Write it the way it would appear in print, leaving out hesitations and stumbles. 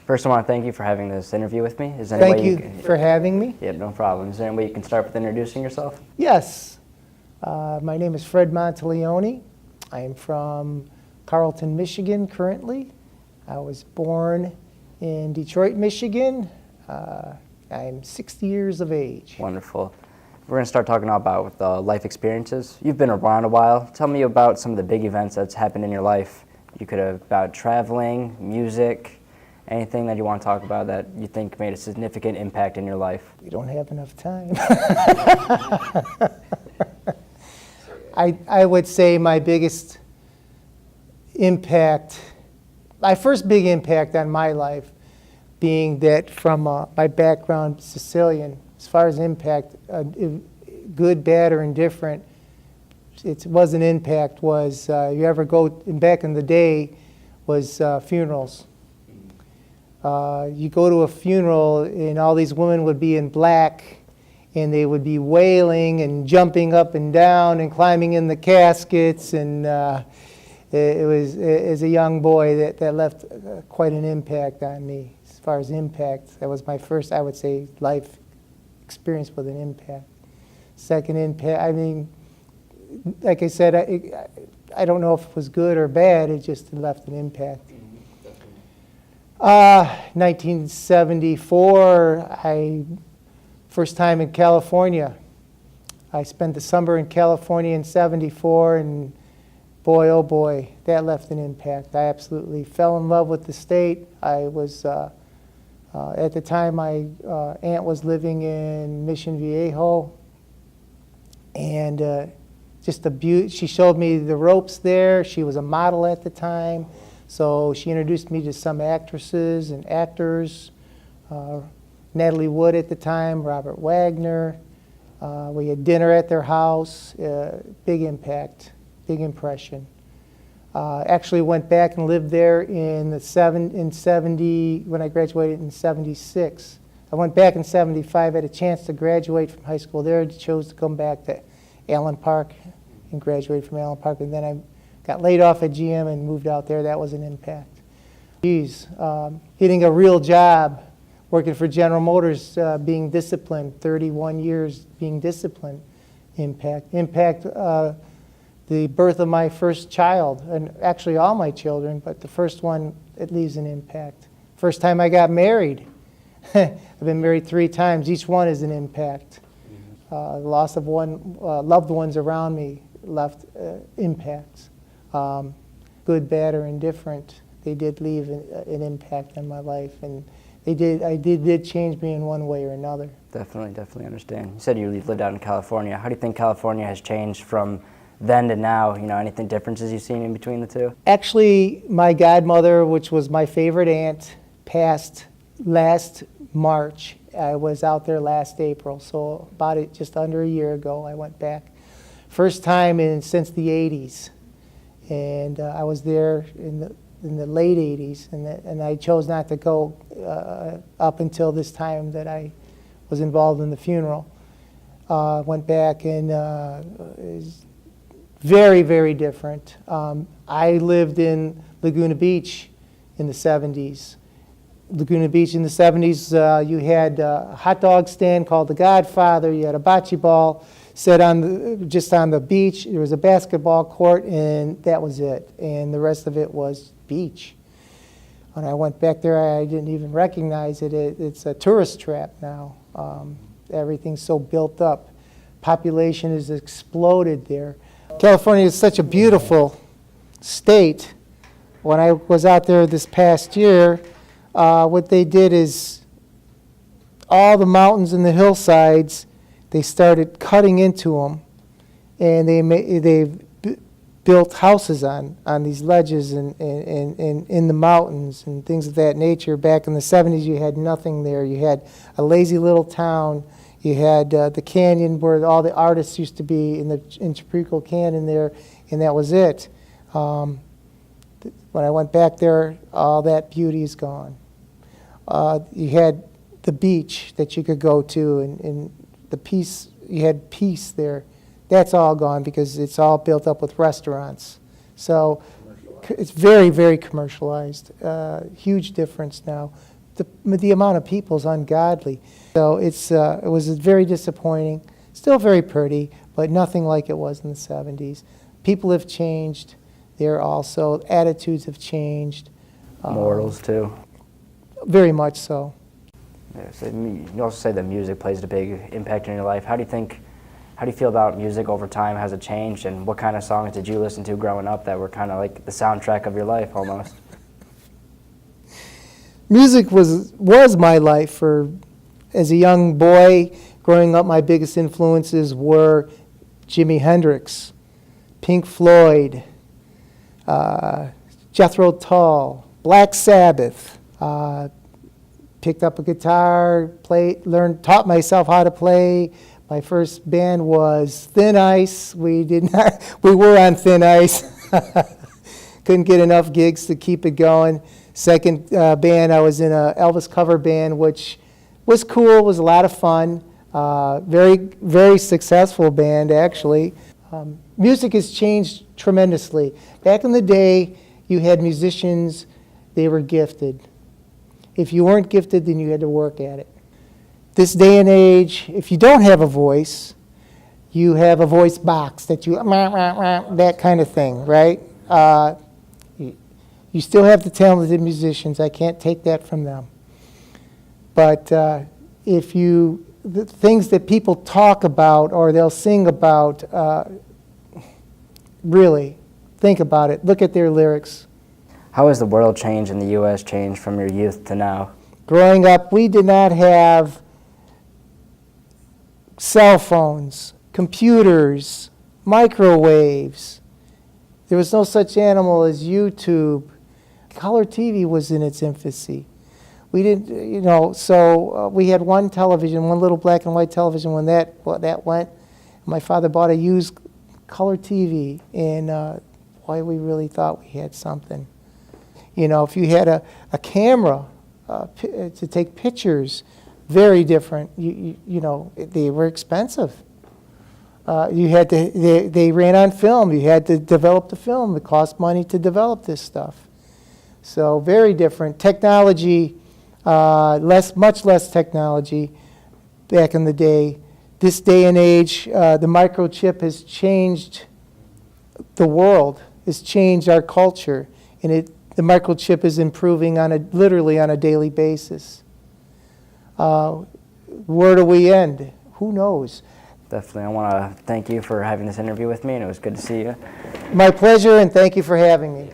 First, I want to thank you for having this interview with me. Is there Thank you for having me. Yeah, no problem. Is there any way you can start with introducing yourself? Yes. My name is Fred Monteleone. I am from Carlton, Michigan currently. I was born in Detroit, Michigan. I'm 60 years of age. Wonderful. We're going to start talking about life experiences. You've been around a while. Tell me about some of the big events that's happened in your life. You could have about traveling, music, anything that you want to talk about that you think made a significant impact in your life. We don't have enough time. I would say my biggest impact, my first big impact on my life, being that from my background, Sicilian, as far as impact, good, bad, or indifferent, it was an impact was, you ever go, back in the day, was funerals. You go to a funeral and all these women would be in black and they would be wailing and jumping up and down and climbing in the caskets, and it was, as a young boy, that left quite an impact on me. As far as impact, that was my first, I would say, life experience with an impact. Second impact, I mean, like I said, I don't know if it was good or bad, it just left an impact. 1974, first time in California. I spent the summer in California in '74, and boy, oh boy, that left an impact. I absolutely fell in love with the state. I was, at the time, my aunt was living in Mission Viejo, and just the beauty. She showed me the ropes there. She was a model at the time, so she introduced me to some actresses and actors. Natalie Wood at the time, Robert Wagner. We had dinner at their house. Big impact, big impression. Actually went back and lived there in 70, when I graduated in 76. I went back in 75, had a chance to graduate from high school there, chose to come back to Allen Park and graduate from Allen Park, and then I got laid off at GM and moved out there. That was an impact. Geez, getting a real job, working for General Motors, being disciplined, 31 years being disciplined, impact. The birth of my first child, and actually all my children, but the first one, it leaves an impact. First time I got married. I've been married 3 times. Each one is an impact. The loss of one loved ones around me left impacts. Good, bad, or indifferent, they did leave an impact on my life, and I did change me in one way or another. Definitely understand. You said you lived out in California. How do you think California has changed from then to now? You know, anything differences you've seen in between the two? Actually, my godmother, which was my favorite aunt, passed last March. I was out there last April, so just under a year ago, I went back. First time since the 80s, and I was there in the late 80s, and I chose not to go up until this time that I was involved in the funeral. Went back, and it was very, very different. I lived in Laguna Beach in the 70s. Laguna Beach in the 70s, you had a hot dog stand called the Godfather. You had a bocce ball set just on the beach. There was a basketball court, and that was it. And the rest of it was beach. When I went back there, I didn't even recognize it. It's a tourist trap now. Everything's so built up. Population has exploded there. California is such a beautiful state. When I was out there this past year, what they did is all the mountains and the hillsides, they started cutting into them, and they've built houses on these ledges and in the mountains and things of that nature. Back in the 70s, you had nothing there. You had a lazy little town. You had the canyon where all the artists used to be in Chaprico Canyon there, and that was it. When I went back there, all that beauty is gone. You had the beach that you could go to, and the peace, you had peace there. That's all gone because it's all built up with restaurants. So it's very, very commercialized. Huge difference now. the amount of people is ungodly. So it was very disappointing. Still very pretty, but nothing like it was in the 70s. People have changed. Attitudes have changed. Morals too. Very much so. Yeah, so you also say that music plays a big impact in your life. How do you feel about music over time? Has it changed? And what kind of songs did you listen to growing up that were kind of like the soundtrack of your life almost? Music was my life as a young boy. Growing up, my biggest influences were Jimi Hendrix, Pink Floyd, Jethro Tull, Black Sabbath. Picked up a guitar, taught myself how to play. My first band was Thin Ice. We were on thin ice. Couldn't get enough gigs to keep it going. Second band, I was in a Elvis cover band, which was cool, was a lot of fun. Very, very successful band, actually. Music has changed tremendously. Back in the day, you had musicians, they were gifted. If you weren't gifted, then you had to work at it. This day and age, if you don't have a voice, you have a voice box that that kind of thing, right? You still have the talented musicians. I can't take that from them. But the things that people talk about or they'll sing about, really, think about it. Look at their lyrics. How has the world changed and the U.S. changed from your youth to now? Growing up, we did not have cell phones, computers, microwaves. There was no such animal as YouTube. Color TV was in its infancy. We didn't, so we had one television, one little black and white television. When that went, my father bought a used color TV, and boy, we really thought we had something. If you had a camera to take pictures, very different. They were expensive. They ran on film. You had to develop the film. It cost money to develop this stuff. So very different. Technology, much less technology back in the day. This day and age, the microchip has changed the world, has changed our culture, and the microchip is improving literally on a daily basis. Where do we end? Who knows? Definitely. I want to thank you for having this interview with me, and it was good to see you. My pleasure, and thank you for having me.